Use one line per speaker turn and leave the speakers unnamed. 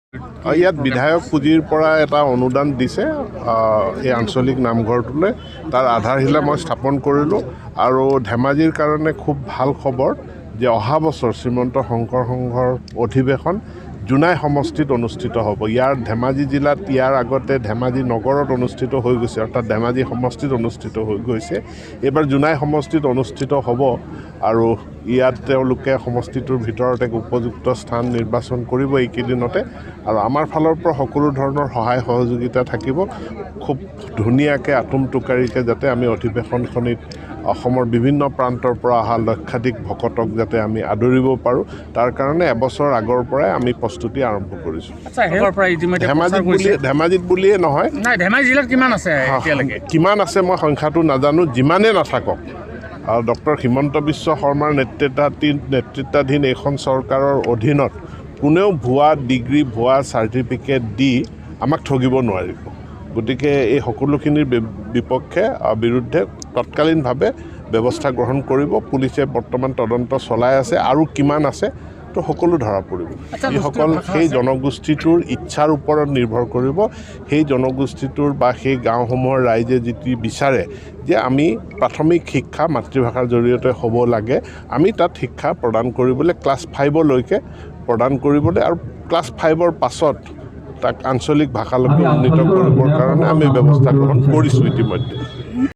ইয়াত বিধায়ক পুঁজিৰ পৰা এটা অনুদান দিছে এই আঞ্চলিক নামঘৰটোলৈ। তাৰ আধাৰশিলা মই স্থাপন কৰিলোঁ আৰু ধেমাজিৰ কাৰণে খুব ভাল খবৰ যে অহা বছৰ শ্ৰীমন্ত শংকৰ সংঘৰ অধিৱেশন জোনাই সমষ্টিত অনুষ্ঠিত হ'ব। ইয়াৰ ধেমাজি জিলাত ইয়াৰ আগতে ধেমাজি নগৰত অনুষ্ঠিত হৈ গৈছে, অৰ্থাৎ ধেমাজি সমষ্টিত অনুষ্ঠিত হৈ গৈছে। এইবাৰ জোনাই সমষ্টিত অনুষ্ঠিত হ'ব আৰু ইয়াত তেওঁলোকে সমষ্টিটোৰ ভিতৰত এক উপযুক্ত স্থান নিৰ্বাচন কৰিব এইকেইদিনতে। আৰু আমাৰ ফালৰ পৰা সকলো ধৰণৰ সহায় সহযোগিতা থাকিব। খুব ধুনীয়াকৈ আটোমটোকাৰীকৈ যাতে আমি অধিৱেশনখনিত অসমৰ বিভিন্ন প্ৰান্তৰ পৰা অহা লক্ষাধিক ভকতক যাতে আমি আদৰিব পাৰোঁ, তাৰ কাৰণে এবছৰ আগৰ পৰাই আমি প্ৰস্তুতি আৰম্ভ কৰিছোঁ। ধেমাজিত বুলিয়ে নহয়,
ধেমাজি জিলাত কিমান আছে এতিয়ালৈকে?
কিমান আছে মই সংখ্যাটো নাজানো, যিমানেই নাথাকক। আৰু ডক্টৰ হিমন্ত বিশ্ব শৰ্মাৰ নেতৃত্বাধীন এইখন চৰকাৰৰ অধীনত কোনেও ভুৱা ডিগ্ৰী, ভুৱা চাৰ্টিফিকেট দি আমাক ঠগিব নোৱাৰিব। গতিকে এই সকলোখিনিৰ বিৰুদ্ধে তৎকালীনভাৱে ব্যৱস্থা গ্ৰহণ কৰিব। পুলিচে বৰ্তমান তদন্ত চলাই আছে আৰু কিমান আছে তো সকলো ধৰা পৰিব। যিসকল সেই জনগোষ্ঠীটোৰ ইচ্ছাৰ ওপৰত নিৰ্ভৰ কৰিব, সেই জনগোষ্ঠীটোৰ বা সেই গাঁওসমূহৰ ৰাইজে যিটো বিচাৰে যে আমি প্ৰাথমিক শিক্ষা মাতৃভাষাৰ জৰিয়তে হ'ব লাগে, আমি তাত শিক্ষা প্ৰদান কৰিবলৈ ক্লাছ 5লৈকে প্ৰদান কৰিবলৈ আৰু ক্লাছ 5ৰ পাছত তাক আঞ্চলিক ভাষালৈকে উন্নীত কৰিবৰ কাৰণে আমি ব্যৱস্থা গ্ৰহণ কৰিছোঁ ইতিমধ্যে।